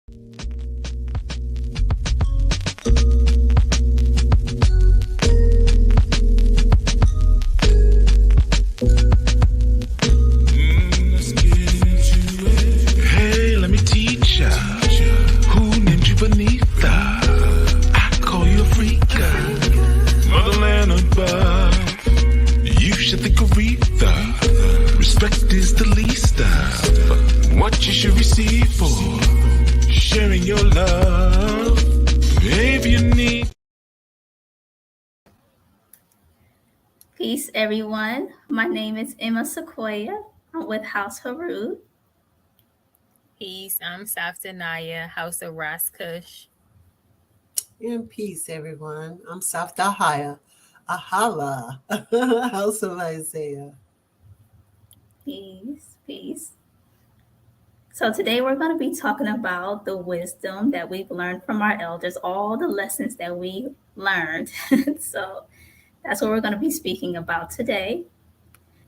Let's get into it. Hey, let me teach ya. Who named you Beneath? I call you a freak. Motherland above. You should think of Aretha. Respect is the least of what you should receive for sharing your love. If you need. Peace, everyone. My name is Emma Sequoia. I'm with House Harud. Peace. I'm South Naya, House of Ras Kush. In peace, everyone. I'm South Dahaya, Ahala, House of Isaiah. Peace, peace. So today we're going to be talking about the wisdom that we've learned from our elders, all the lessons that we learned. So that's what we're going to be speaking about today.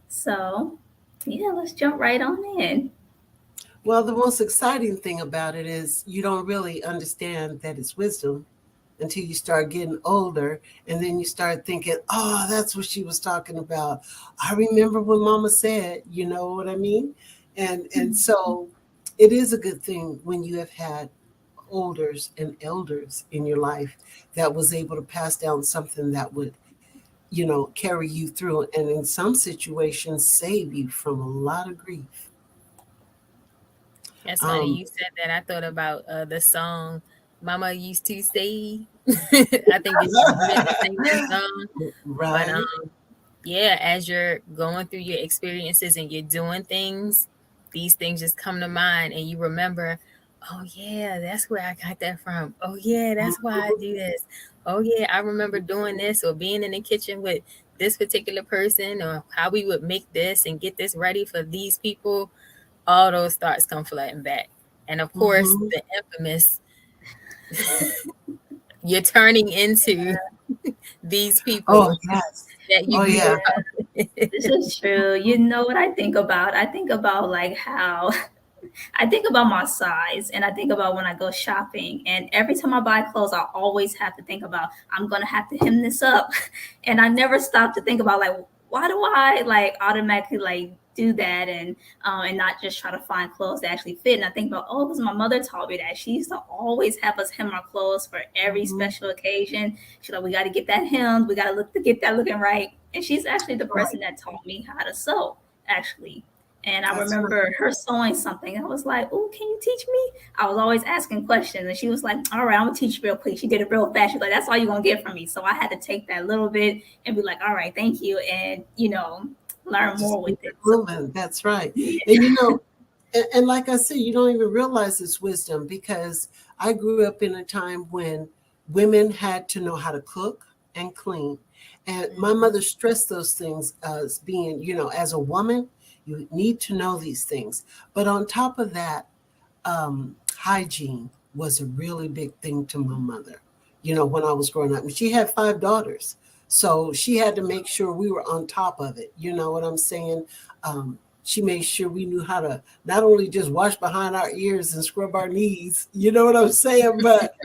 So, yeah, let's jump right on in. Well, the most exciting thing about it is you don't really understand that it's wisdom until you start getting older, and then you start thinking, oh, that's what she was talking about. I remember when Mama said, you know what I mean? And so it is a good thing when you have had olders and elders in your life that was able to pass down something that would, carry you through, and in some situations save you from a lot of grief. That's funny. You said that. I thought about the song Mama used to say. I think it's meant to sing that song. Right. But yeah, as you're going through your experiences and you're doing things, these things just come to mind and you remember, oh yeah, that's where I got that from. Oh yeah, that's why I do this. Oh yeah, I remember doing this or being in the kitchen with this particular person or how we would make this and get this ready for these people. All those thoughts come flooding back. And of course, the infamous, you're turning into these people. Oh, yes. That you yeah. This is true. You know what I think about? I think about like how I think about my size and I think about when I go shopping. And every time I buy clothes, I always have to think about I'm gonna have to hem this up. And I never stop to think about like why do I like automatically like do that and not just try to find clothes that actually fit. And I think about because my mother taught me that. She used to always have us hem our clothes for every special occasion. She's like, we got to get that hemmed. We got to get that looking right. And she's actually the person that taught me how to sew, actually. And I remember her sewing something. I was like, oh, can you teach me? I was always asking questions. And she was like, all right, I'm going to teach you real quick. She did it real fast. She's like, that's all you're going to get from me. So I had to take that little bit and be like, all right, thank you. And, learn more with it. That's right. And and like I said, you don't even realize it's wisdom because I grew up in a time when women had to know how to cook and clean. And my mother stressed those things as being, as a woman, you need to know these things. But on top of that, hygiene was a really big thing to my mother, when I was growing up. And she had 5 daughters. So she had to make sure we were on top of it. You know what I'm saying? She made sure we knew how to not only just wash behind our ears and scrub our knees, you know what I'm saying? But,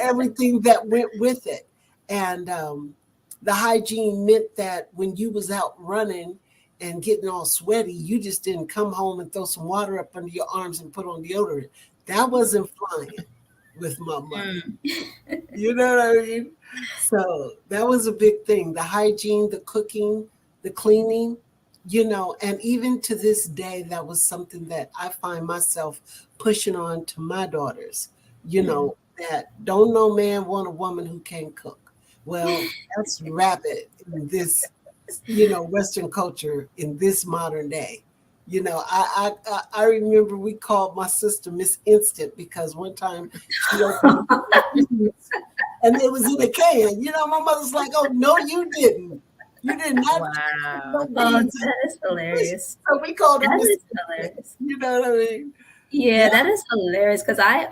everything that went with it. And the hygiene meant that when you was out running and getting all sweaty, you just didn't come home and throw some water up under your arms and put on deodorant. That wasn't flying with my mother. You know what I mean? So that was a big thing. The hygiene, the cooking, the cleaning, and even to this day, that was something that I find myself pushing on to my daughters, that don't no man want a woman who can't cook. Well, that's rapid in this, Western culture in this modern day. I remember we called my sister Miss Instant because one time she opened and it was in a can. My mother's like, "Oh no, you didn't. You did not." Wow. That is hilarious. So we called her That Miss is Instant. hilarious. You know what I mean? Yeah, that is hilarious because I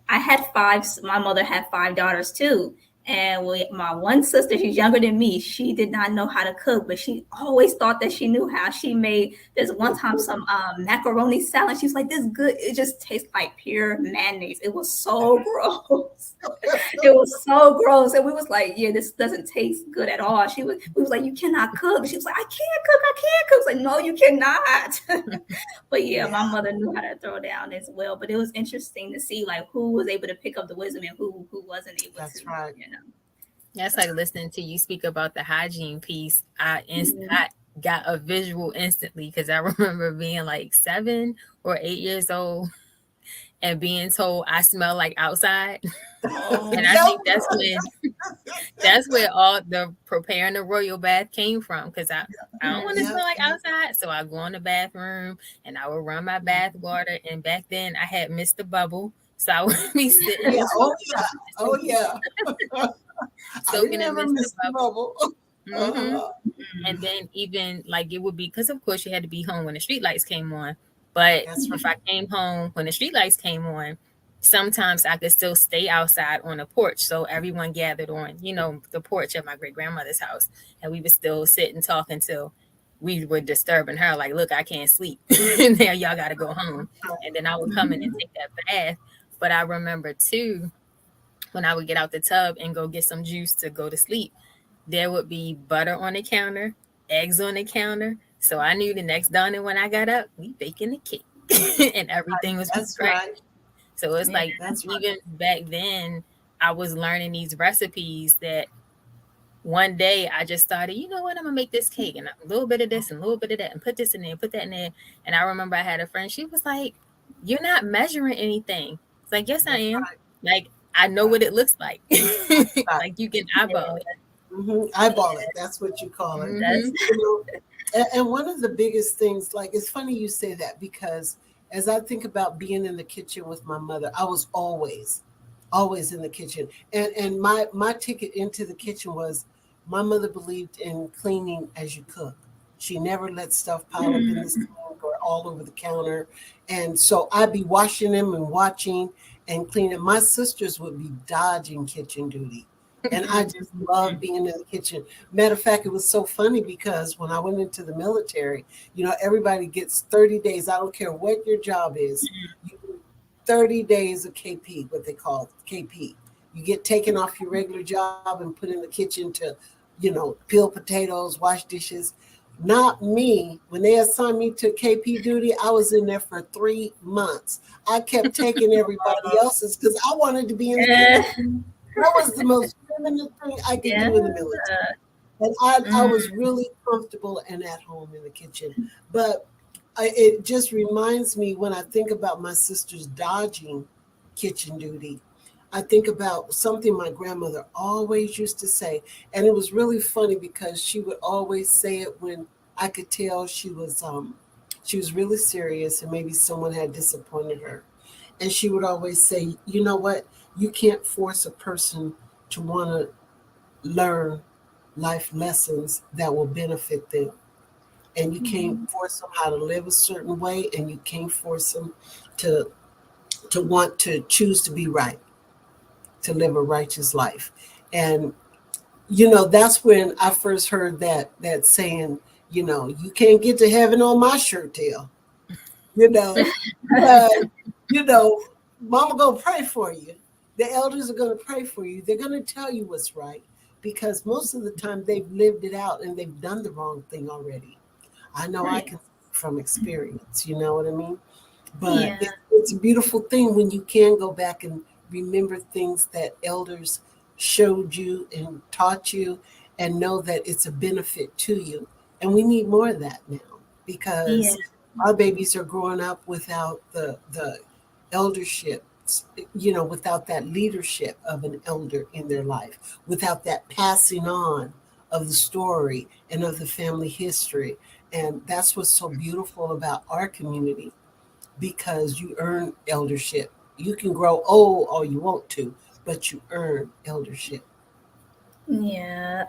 had 5. My mother had 5 daughters too, And my one sister, she's younger than me, she did not know how to cook, but she always thought that she knew how. She made this one time some macaroni salad. She was like, "This is good. It just tastes like pure mayonnaise." It was so gross. It was so gross, and we was like, "Yeah, this doesn't taste good at all." We was like, "You cannot cook." She was like, "I can't cook. I can't cook." I was like, "No, you cannot." But yeah, my Yeah, mother knew how to throw down as well. But it was interesting to see like who was able to pick up the wisdom and who wasn't able to. that's right. You know. That's like listening to you speak about the hygiene piece. Mhm. I got a visual instantly because I remember being like 7 or 8 years old and being told I smell like outside. Oh, And I Yep. think that's where all the preparing the royal bath came from. Because I don't want to Yep. smell like outside. So I go in the bathroom and I would run my bath water. And back then I had missed the bubble. So I would be sitting Yeah. Oh yeah. Oh yeah. I soaking in never Mr. missed the Bubble. bubble. Hmm. Uh-huh. And then even like it would be because of course you had to be home when the street lights came on. But That's right. if I came home when the street lights came on, sometimes I could still stay outside on the porch. So everyone gathered on, the porch at my great grandmother's house, and we would still sit and talk until we were disturbing her. Like, look, I can't sleep. Now y'all got to go home. And then I would come in and take that bath. But I remember too when I would get out the tub and go get some juice to go to sleep, there would be butter on the counter, eggs on the counter. So I knew the next dawning when I got up, we baking the cake and everything was That's prepared. right. So it's yeah. like That's right. even back then, I was learning these recipes that one day I just started, you know what, I'm gonna make this cake and a little bit of this and a little bit of that and put this in there, put that in there. And I remember I had a friend, she was like, "You're not measuring anything." It's like, yes, I That's am. right. Like, I know what it looks like. Right. Like you can Yeah, eyeball it. Eyeball it. That's what you call it. Hmm. that's You know, and one of the biggest things, like, it's funny you say that because as I think about being in the kitchen with my mother, I was always in the kitchen. And my ticket into the kitchen was my mother believed in cleaning as you cook. She never let stuff pile up in the mm, sink or all over the counter. And so I'd be washing them and watching and cleaning. My sisters would be dodging kitchen duty. And I just loved being in the kitchen. Matter of fact, it was so funny because when I went into the military, everybody gets 30 days. I don't care what your job is. You do 30 days of KP, what they call KP. You get taken off your regular job and put in the kitchen to, peel potatoes, wash dishes. Not me. When they assigned me to KP duty, I was in there for 3 months. I kept taking everybody else's because I wanted to be in the yeah, kitchen. That was the most feminine thing I could yeah. do in the military. And I Mm, was really comfortable and at home in the kitchen. But it just reminds me when I think about my sisters dodging kitchen duty, I think about something my grandmother always used to say. And it was really funny because she would always say it when I could tell she was really serious and maybe someone had disappointed her. And she would always say, you know what? You can't force a person to want to learn life lessons that will benefit them. And you can't mm, force them how to live a certain way, and you can't force them to want to choose to be right, to live a righteous life. And that's when I first heard that saying, you can't get to heaven on my shirt tail. you know but mama gonna pray for you. The elders are gonna pray for you. They're gonna tell you what's right because most of the time they've lived it out and they've done the wrong thing already. I know I yeah, can from experience, you know what I mean? But yeah, it's a beautiful thing when you can go back and remember things that elders showed you and taught you and know that it's a benefit to you. And we need more of that now yeah, because our babies are growing up without the eldership, without that leadership of an elder in their life, without that passing on of the story and of the family history. And that's what's so beautiful about our community because you earn eldership. You can grow old all you want to, but you earn eldership. yeah.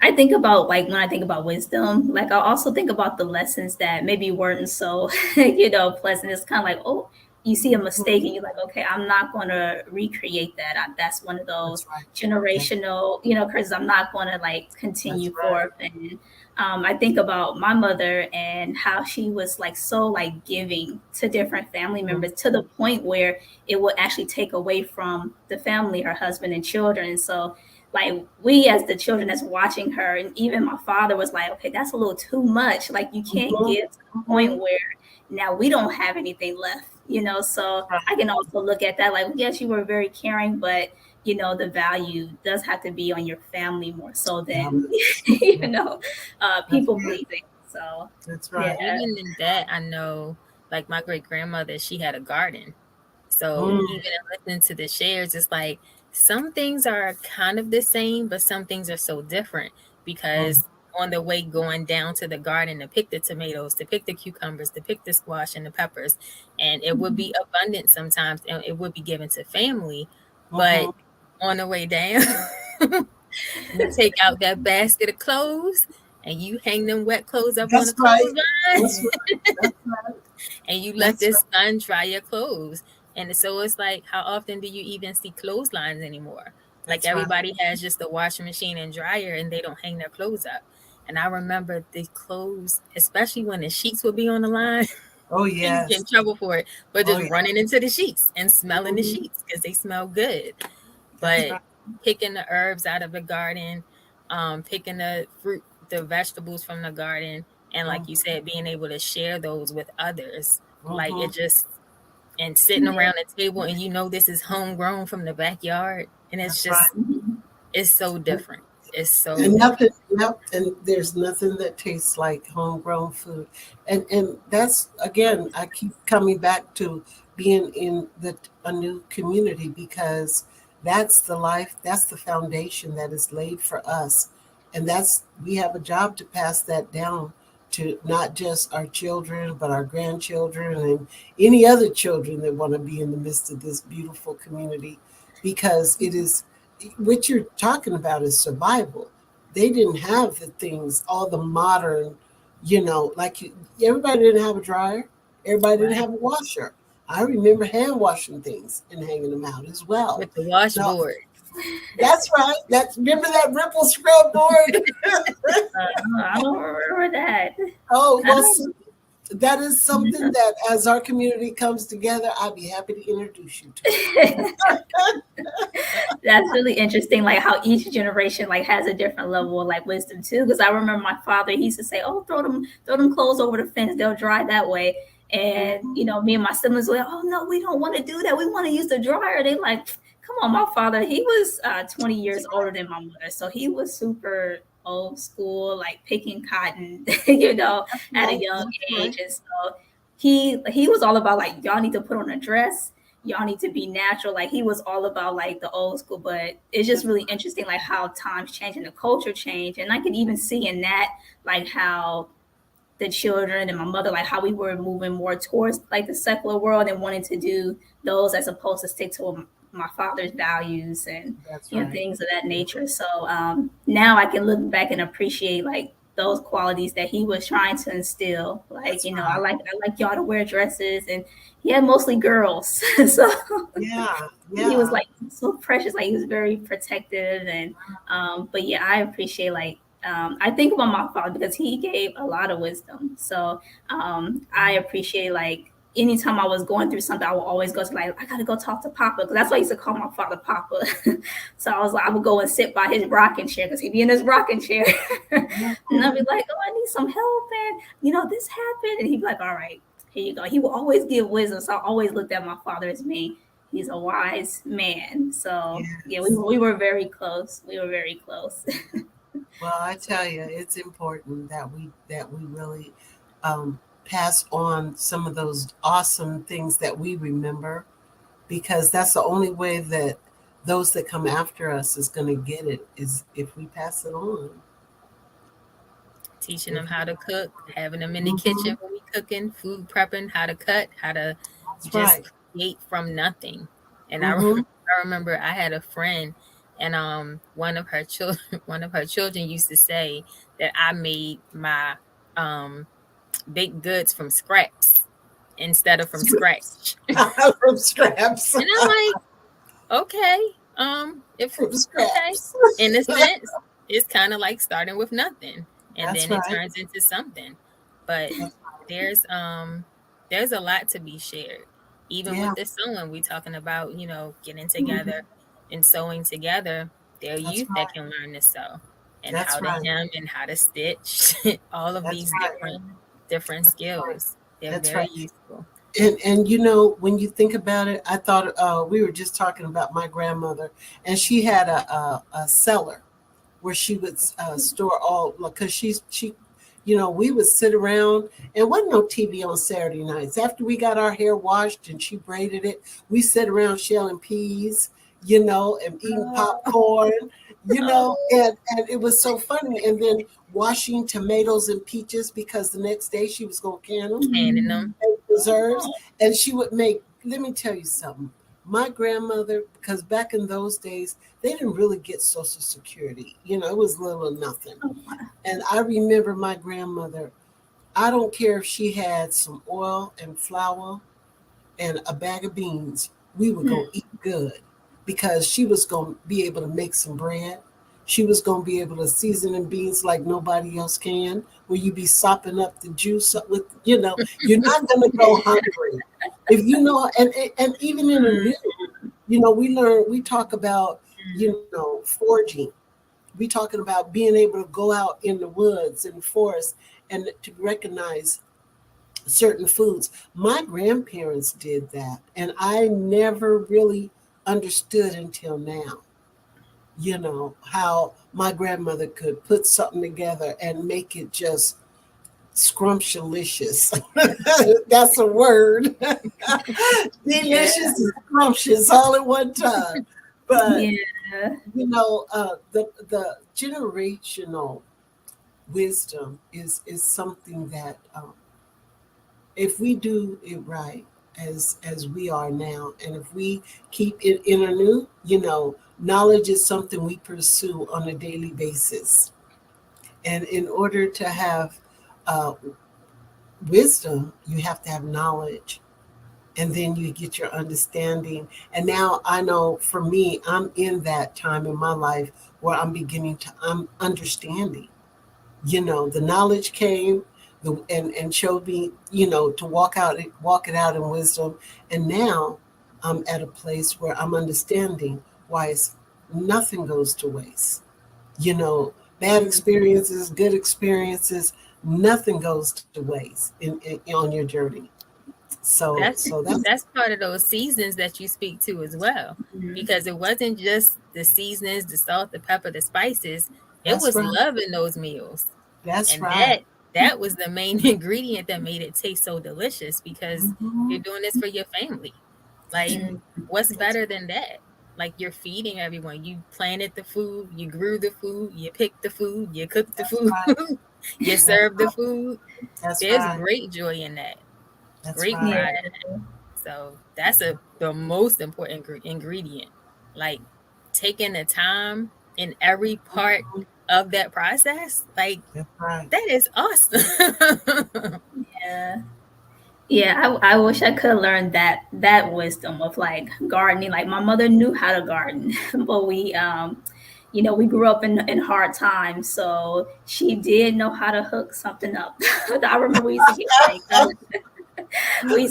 I think about like when I think about wisdom, like I also think about the lessons that maybe weren't so, pleasant. It's kind of like, oh, you see a mistake and you're like, okay, I'm not going to recreate that. That's one of those That's right. That's, generational, curses. I'm not going to like that's continue right. forth. And I think about my mother and how she was like so like giving to different family Mhm. members to the point where it would actually take away from the family, her husband and children. And so like we as the children that's watching her, and even my father was like, okay, that's a little too much. Like you can't Mhm. get to the point Mhm. where now we don't have anything left. So Right. I can also look at that like, yes, you were very caring, but the value does have to be on your family more so than Balance. Yeah, that's people right. pleasing. So That's yeah. right. Even in that, I know, like my great grandmother, she had a garden. So Mm. even in listening to the shares, it's like some things are kind of the same, but some things are so different Mm. because on the way going down to the garden to pick the tomatoes, to pick the cucumbers, to pick the squash and the peppers, and it would be abundant sometimes and it would be given to family. But Mhm. on the way down, you take out that basket of clothes and you hang them wet clothes up on the That's right. clothesline That's right. That's right. and you let That's this right. sun dry your clothes. And so it's like, how often do you even see clotheslines anymore? Like That's right. everybody has just a washing machine and dryer and they don't hang their clothes up. And I remember the clothes, especially when the sheets would be on the line, Oh and you get in yes. trouble for it, but Oh just yeah. running into the sheets and smelling the Mhm. sheets because they smell good. That's But right. picking the herbs out of the garden, picking the fruit, the vegetables from the garden, and like you Mhm. said, being able to share those with others, like Mhm. it just and sitting Yeah. around the table and this is homegrown from the backyard, and it's That's right. just it's so different. It's so And different. nothing, yep, and there's nothing that tastes like homegrown food. And that's again, I keep coming back to being in a new community because that's the life, that's the foundation that is laid for us. And that's we have a job to pass that down to not just our children, but our grandchildren and any other children that want to be in the midst of this beautiful community because it is what you're talking about is survival. They didn't have the things, all the modern, like everybody didn't have a dryer, everybody didn't Right. have a washer. I remember hand washing things and hanging them out as well. With the No, washboard. that's right. That's remember that ripple scrub board. I don't remember that. Oh I well, don't. see, that is something that as our community comes together, I'd be happy to introduce you to. That's really interesting, like how each generation like has a different level of like wisdom too. Because I remember my father, he used to say, "Oh, throw them clothes over the fence; they'll dry that way." And Mhm. me and my siblings were like, "Oh no, we don't want to do that. We want to use the dryer." They like, "Come on, my father. He was 20 years older than my mother, so he was super old school, like picking cotton, That's at a right. young That's age." right. And so he was all about like y'all need to put on a dress, y'all need to be natural. Like he was all about like the old school, but it's just That's really interesting like how times change and the culture change. And I can even see in that like how the children and my mother, like how we were moving more towards like the secular world and wanting to do those as opposed to stick to my father's values and that's right. things of that nature. So now I can look back and appreciate like those qualities that he was trying to instill. Like That's I right. like y'all to wear dresses, and he had mostly girls, so Yeah. he was Yeah. like so precious. Like he was very protective, and but yeah, I appreciate like I think about my father because he gave a lot of wisdom. So I appreciate like anytime I was going through something, I would always go to like I gotta go talk to Papa because that's why I used to call my father Papa. So I was like I would go and sit by his rocking chair because he'd be in his rocking chair, and I'd be like, oh, I need some help, and this happened, and he'd be like, all right. Here you go. He will always give wisdom. So I always looked at my father as me. He's a wise man. So yeah, we, Yes. we were very close. We were very close. Well, I tell you, it's important that we really pass on some of those awesome things that we remember because that's the only way that those that come after us is going to get it is if we pass it on. Teaching If them how to cook, having them in the Mhm. kitchen when we cooking, food prepping, how to cut, how to That's just right. create from nothing. And Mm-hmm. I remember I had a friend, and one of her children one of her children used to say that I made my um baked goods from scraps. instead of from scratch. From scraps. And I'm like, okay, if From okay, scraps. in a sense, it's kind of like starting with nothing, and That's then it right. turns into something. But That's there's um there's a lot to be shared, even Yeah, with the sewing. We talking about, getting mhm, together and sewing together. There are that's youth that right. can learn to sew and how That's to right. hem and how to stitch. All of That's these right. different That's right. skills. They're That's very right. useful. And when you think about it, I thought we were just talking about my grandmother, and she had a cellar where she would store all, because she, we would sit around, and wasn't no TV on Saturday nights. After we got our hair washed and she braided it, we sit around shelling peas, and eating Oh, popcorn, oh, and it was so funny. And then washing tomatoes and peaches, because the next day she was going to can them, Canning them. make preserves, and she would make. Let me tell you something. My grandmother, because back in those days, they didn't really get Social Security. It was little or nothing. oh, And I remember my grandmother, I don't care if she had some oil and flour and a bag of beans, we were going to eat good, because she was going to be able to make some bread. She was going to be able to season in beans like nobody else can, where you be sopping up the juice up with, you're not going to go hungry. If and even in a new, we talk about, foraging. We talking about being able to go out in the woods and the forest and to recognize certain foods. My grandparents did that, and I never really understood until now, how my grandmother could put something together and make it just scrumptious. That's a word. yeah, Delicious and scrumptious all at one time. But yeah. the generational wisdom is something that, if we do it right, as we are now, and if we keep it in a new, knowledge is something we pursue on a daily basis. And in order to have uh, wisdom, you have to have knowledge, and then you get your understanding. And now I know, for me, I'm in that time in my life where I'm understanding. The knowledge came, and showed me, to walk it out in wisdom. And now I'm at a place where I'm understanding why nothing goes to waste. you know Bad experiences, good experiences, nothing goes to waste on your journey. So That's that's that's part of those seasons that you speak to as well, Mhm. because it wasn't just the seasonings, the salt, the pepper, the spices. It that's was right. love in those meals, That's and right. that was the main ingredient that made it taste so delicious, because you're Mhm. doing this for your family. That's Like, right. Mm. what's That's better than that? Like, you're feeding everyone. You planted the food, you grew the food, you picked the food, you cooked the food, right. you That's served the right. food. That's There's right. great joy in that, That's great right. pride. Yeah. So that's the most important ingredient. Like, taking the time in every part Mhm. of that process, like, That's right. that is awesome. Yeah. Yeah, I wish I could learn that wisdom of like gardening. Like my mother knew how to garden, but we grew up in hard times, so she did know how to hook something up. I remember we used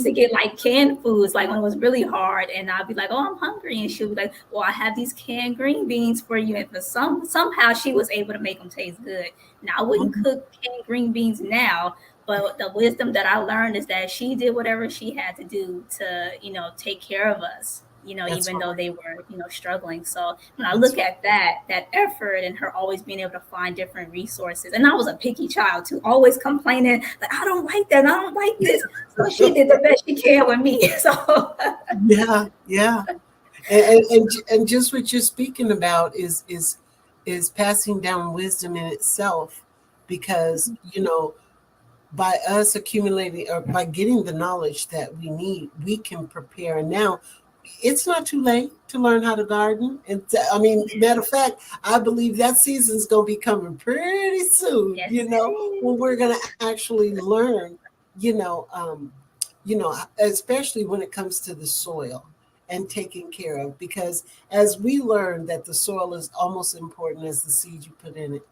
to get like canned foods, like when it was really hard, and I'd be like, "Oh, I'm hungry," and she'll be like, "Well, I have these canned green beans for you." And for somehow she was able to make them taste good. Now I wouldn't Mhm. cook canned green beans now, but the wisdom that I learned is that she did whatever she had to do to, take care of us. That's Even though right. they were, struggling. So when I That's look right. at that effort and her always being able to find different resources, and I was a picky child too, always complaining like I don't like that, I don't like this. So she did the best she can with me. So Yeah, yeah. And just what you're speaking about is passing down wisdom in itself, because by us accumulating, or by getting the knowledge that we need, we can prepare. And now it's not too late to learn how to garden. And I mean, matter of fact, I believe that season's going to be coming pretty soon, yes, it is. when we're going to actually learn, you know, um, especially when it comes to the soil and taking care of, because as we learn that the soil is almost important as the seed you put in it.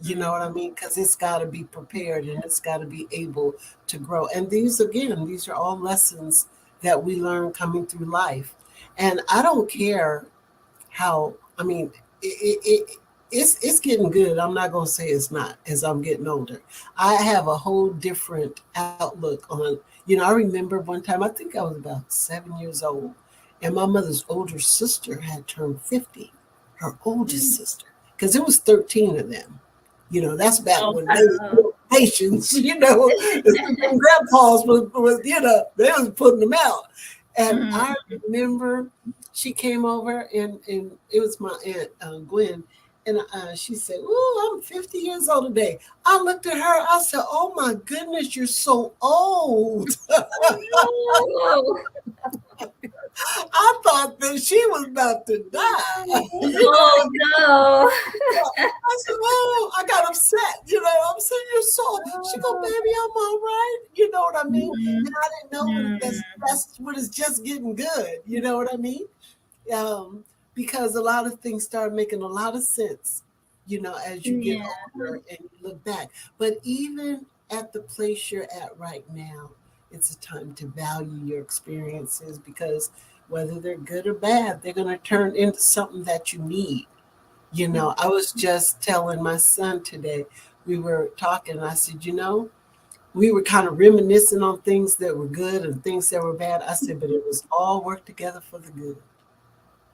You know what I mean? Because it's got to be prepared and it's got to be able to grow. And these are all lessons that we learn coming through life. And I don't care how, I mean, it's getting good. I'm not going to say it's not as I'm getting older. I have a whole different outlook on, I remember one time, I think I was about 7 years old, and my mother's older sister had turned 50, her oldest sister, because there was 13 of them. That's back Oh, when they wow. were patients, and grandpas they was putting them out. And Mhm. I remember she came over, and it was my aunt, Gwen, and she said, "Oh, I'm 50 years old today." I looked at her, I said, "Oh my goodness, you're so old." Oh, I thought that she was about to die. oh no. I said, "Oh," I got upset. I'm saying, "You're so." She go, Oh. "Baby, I'm all right." You know what I mean? And Mhm. I didn't know Mm. that's what is just getting good. You know what I mean? Um, because a lot of things start making a lot of sense, as you get Yeah. older and you look back. But even at the place you're at right now, it's a time to value your experiences, because whether they're good or bad, they're going to turn into something that you need. I was just telling my son today, we were talking, and I said, we were kind of reminiscing on things that were good and things that were bad. I said, but it was all worked together for the good,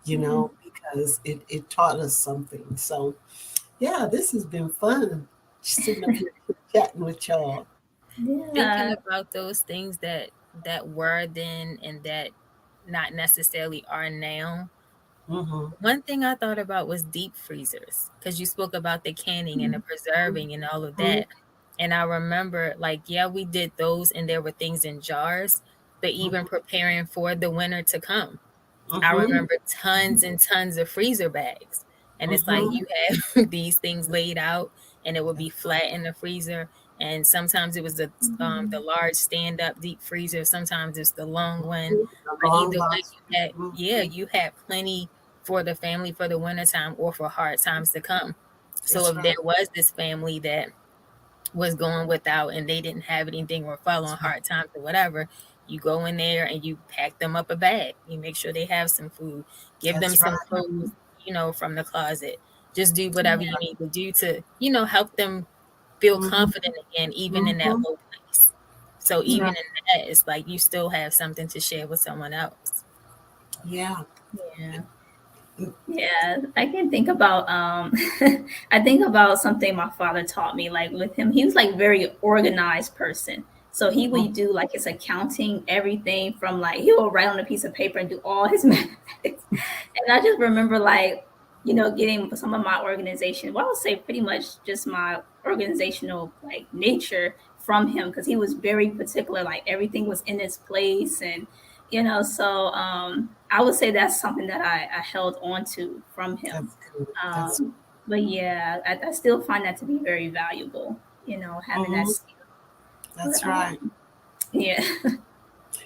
because it taught us something. So, yeah, this has been fun sitting up here chatting with y'all. Thinking Yeah. about those things that were then and that not necessarily are now. Mm-hmm. One thing I thought about was deep freezers, because you spoke about the canning and the preserving and all of Mm-hmm. that. And I remember, like, yeah, we did those and there were things in jars, but even preparing for the winter to come. I Mm-hmm. remember tons and tons of freezer bags. And it's like Mm-hmm. you have these things laid out and it would be That's flat in the freezer. And sometimes it was the Mhm. large stand up deep freezer. Sometimes it's the long one. right. A But long either way, box. Mm-hmm. you had plenty for the family for the wintertime or for hard times to come. So That's if there right. was this family that was going without and they didn't have anything or following That's right. hard times or whatever, you go in there and you pack them up a bag. You make sure they have some food, give them That's right. some clothes, from the closet. Just do whatever you Yeah. need to do to, help them feel Mm-hmm. confident again, even in that Mm-hmm. low place. So That's even right. in that, it's like you still have something to share with someone else. Yeah. Yeah. Yeah, I can think about I think about something my father taught me. Like with him, he was like very organized person. So he would do like his accounting, everything from like he will write on a piece of paper and do all his mathematics. And I just remember like, getting some of my organization, well, I would say pretty much just my organizational like nature from him because he was very particular, like everything was in its place and so I would say that's something that I held on to from him. That's good. That's But yeah, I still find that to be very valuable, having that mm-hmm. skill. But That's right. yeah.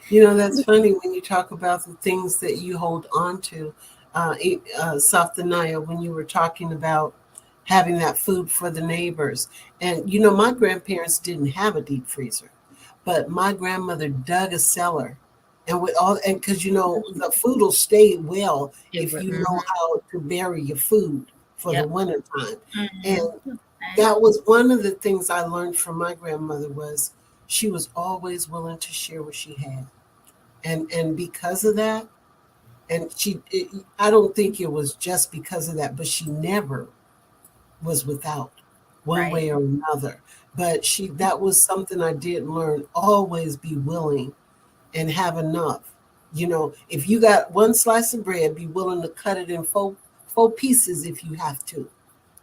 That's funny when you talk about the things that you hold on to. Saftanaya, when you were talking about having that food for the neighbors. And, my grandparents didn't have a deep freezer, but my grandmother dug a cellar. And with all, and because, the food will stay well It if would, you know how to bury your food for the yep. winter time. And Mhm. Okay. that was one of the things I learned from my grandmother was she was always willing to share what she had, and because of that, and I don't think it was just because of that, but she never was without one Right. way or another. But that was something I did learn, always be willing and have enough. If you got one slice of bread, be willing to cut it in four pieces if you have to,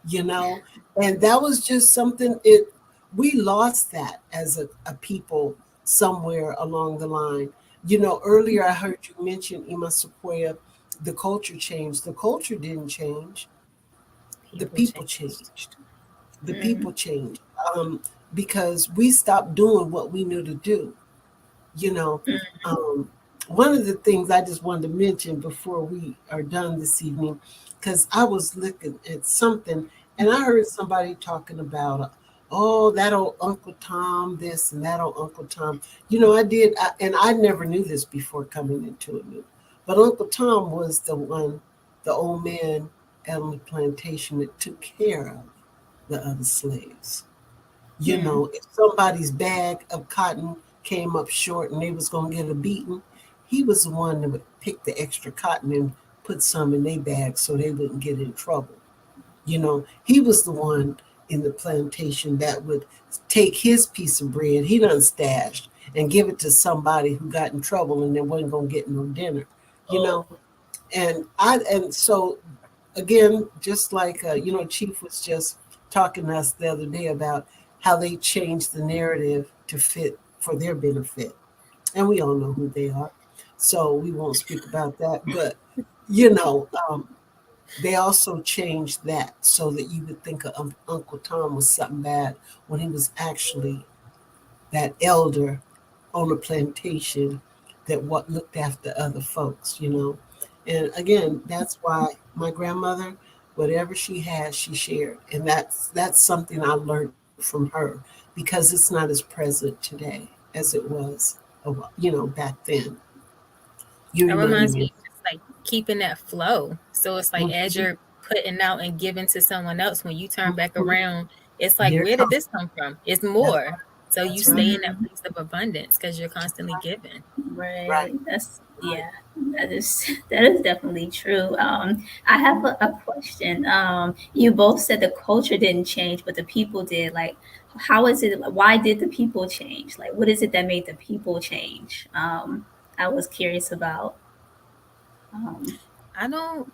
you know and that was just something, it we lost that as a people somewhere along the line. Earlier I heard you mention, Ima Sequoia, the culture changed. The culture didn't change, the People people changed. changed. The people Mhm. changed, because we stopped doing what we knew to do. You know, um, one of the things I just wanted to mention before we are done this evening, because I was looking at something and I heard somebody talking about, oh, that old Uncle Tom, this and that old Uncle Tom. You know, and I never knew this before coming into it. But Uncle Tom was the one, the old man on the plantation that took care of the other slaves. You Mm. know, if somebody's bag of cotton came up short and they was gonna get a beating, he was the one that would pick the extra cotton and put some in their bag so they wouldn't get in trouble. You know, he was the one in the plantation that would take his piece of bread he done stashed and give it to somebody who got in trouble and they wasn't gonna get no dinner. You Oh. know, and so again, just like Chief was just talking to us the other day about how they changed the narrative to fit for their benefit, and we all know who they are, so we won't speak about that. But you know, they also changed that so that you would think of Uncle Tom was something bad when he was actually that elder on a plantation that what looked after other folks, you know. And again, that's why my grandmother, whatever she had, she shared, and that's something I learned from her because it's not as present today as it was, back then. You That reminded reminds me me. of just like keeping that flow. So it's like as Mhm, you're putting out and giving to someone else, when you turn back mhm. around, it's like, Here it where did comes. this come from? It's That's more. right. So you That's right. stay in that Mm. place of abundance because you're constantly giving. Right. Right. That's Right. yeah. That is that is definitely true. I have a question. You both said the culture didn't change, but the people did. Like, how is it? Why did the people change? Like, what is it that made the people change? I was curious about. Um, I don't,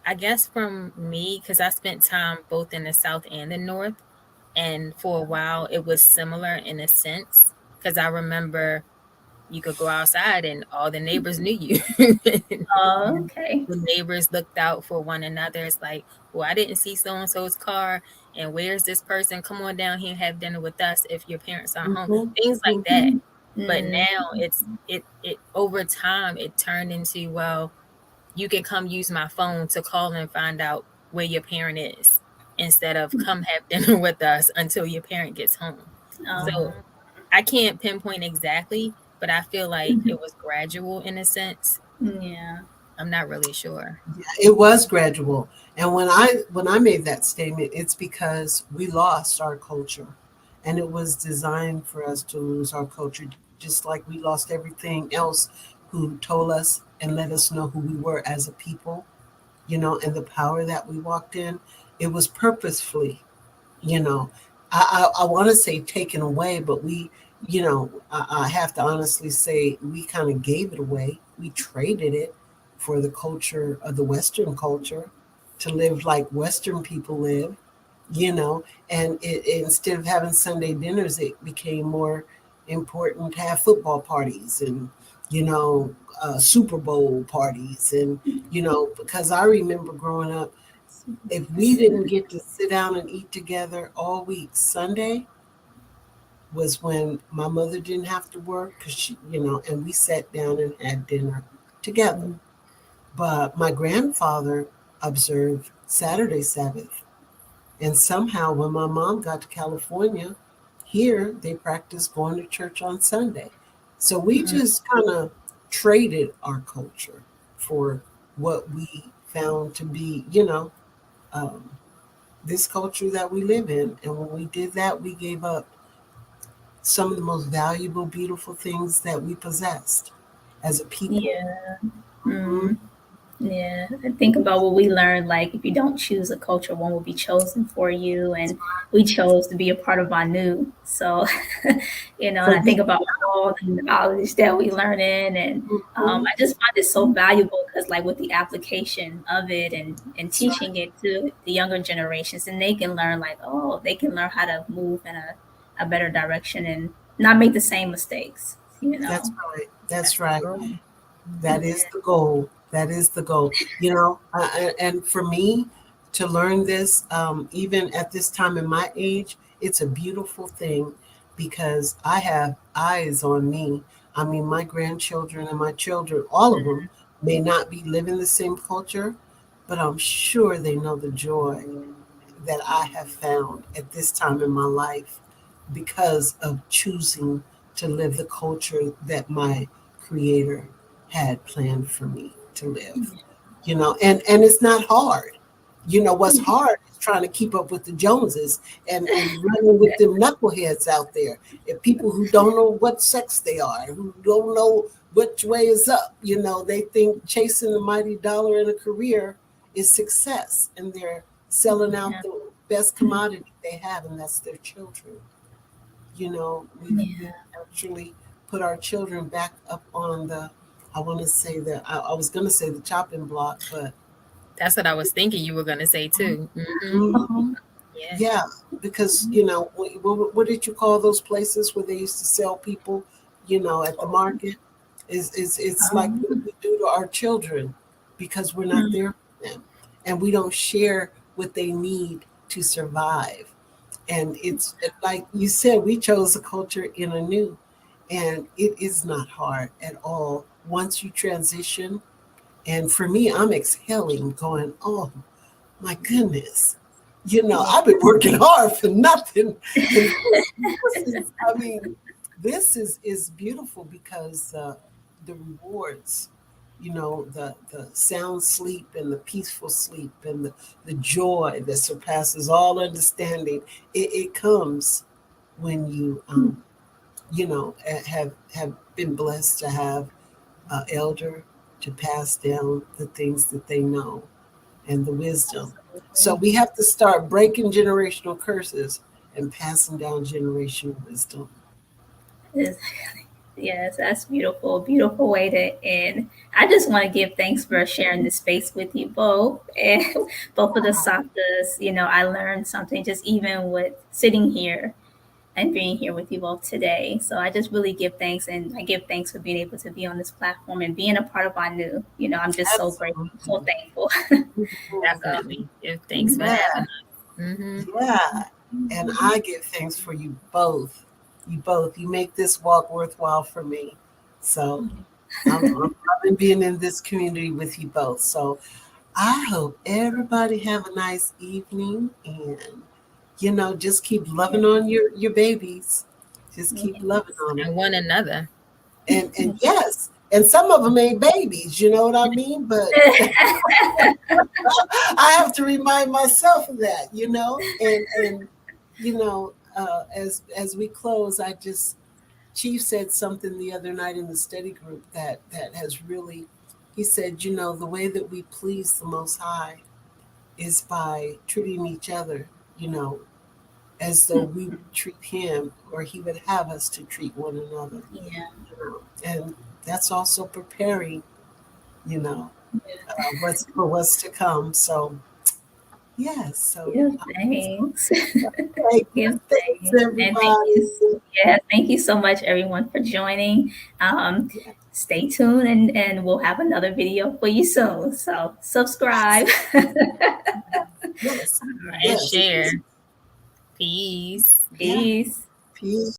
I guess from me, because I spent time both in the South and the North. And for a while, it was similar in a sense. Because I remember you could go outside and all the neighbors knew you. oh, okay. The neighbors looked out for one another. It's like, well, I didn't see so and so's car, and where's this person? Come on down here and have dinner with us if your parents aren't home. Mhm, Things like that. mhm. But Mm, now it over time it turned into, well, you can come use my phone to call and find out where your parent is instead of come have dinner with us until your parent gets home. So um, I can't pinpoint exactly, but I feel like it was gradual in a sense. yeah. I'm not really sure. It was gradual. And when I made that statement, it's because we lost our culture. And it was designed for us to lose our culture, just like we lost everything else who told us and let us know who we were as a people, and the power that we walked in. It was purposefully, you know I want to say taken away, but I have to honestly say we kind of gave it away. We traded it for the culture of the Western culture, to live like Western people live, and instead of having Sunday dinners, it became more important to have football parties and Super Bowl parties, and because I remember growing up, if we didn't get to sit down and eat together all week, Sunday was when my mother didn't have to work because and we sat down and had dinner together. But my grandfather observed Saturday Sabbath. And somehow, when my mom got to California, here they practiced going to church on Sunday. So we Mm, just kind of traded our culture for what we found to be, um, this culture that we live in. And when we did that, we gave up some of the most valuable, beautiful things that we possessed as a people. yeah. Mhm. Mm. Yeah, I think about what we learned. Like, if you don't choose a culture, one will be chosen for you. And we chose to be a part of our new. So, and For I think you. about all the knowledge that we learn in. And Mhm. I just find it so valuable because, like, with the application of it and That's right. teaching it to the younger generations, and they can learn, like, oh, they can learn how to move in a better direction and not make the same mistakes, you That's know? right. That's That's the right. goal. That Yeah. is the goal. That is the goal. And for me to learn this, even at this time in my age, it's a beautiful thing because I have eyes on me. I mean, my grandchildren and my children, all of them, may not be living the same culture, but I'm sure they know the joy that I have found at this time in my life because of choosing to live the culture that my creator had planned for me to live. And it's not hard. What's hard is trying to keep up with the Joneses and running with them knuckleheads out there, and people who don't know what sex they are, who don't know which way is up. They think chasing the mighty dollar in a career is success, and they're selling out Yeah. the best commodity they have, and that's their children. We've Yeah. actually put our children back up on the, I want to say that, I was going to say the chopping block, but That's what I was thinking you were gonna say too. Oh, Yeah. yeah, because what did you call those places where they used to sell people, at the market? It's like what we do to our children because we're not there for them, and we don't share what they need to survive. And it's like you said, we chose a culture in a new, and it is not hard at all once you transition. And for me, I'm exhaling, going, oh my goodness, yeah. I've been working hard for nothing. And this is, I mean, this is beautiful because the rewards, the sound sleep and the peaceful sleep and the joy that surpasses all understanding, it comes when you, have been blessed to have an elder to pass down the things that they know and the wisdom. So Absolutely. we have to start breaking generational curses and passing down generational wisdom. Yes, yes, that's beautiful. Beautiful way to end. I just want to give thanks for sharing this space with you both. And both of the Satas, I learned something just even with sitting here and being here with you both today. So I just really give thanks, and I give thanks for being able to be on this platform and being a part of Anu. I'm just so grateful, so Absolutely. thankful. So, Definitely. Thanks for Yeah, having us. yeah. And I give thanks for you both. You both. You make this walk worthwhile for me. So I'm loving being in this community with you both. So I hope everybody have a nice evening, and just keep loving on your babies. Just keep loving on them. And one another. And yes, and some of them ain't babies, you know what I mean? But I have to remind myself of that, and as we close, Chief said something the other night in the study group that has really, he said, the way that we please the Most High is by treating each other, as though we would treat him or he would have us to treat one another. yeah. And that's also preparing, you know, what's to come. So yes, so Give thanks. thank, Give thanks thanks. And thank everybody. you. Yeah, thank you so much, everyone, for joining. Stay tuned, and we'll have another video for you soon. So subscribe. Yes, And yes, share. Peace. yeah. Peace. Peace.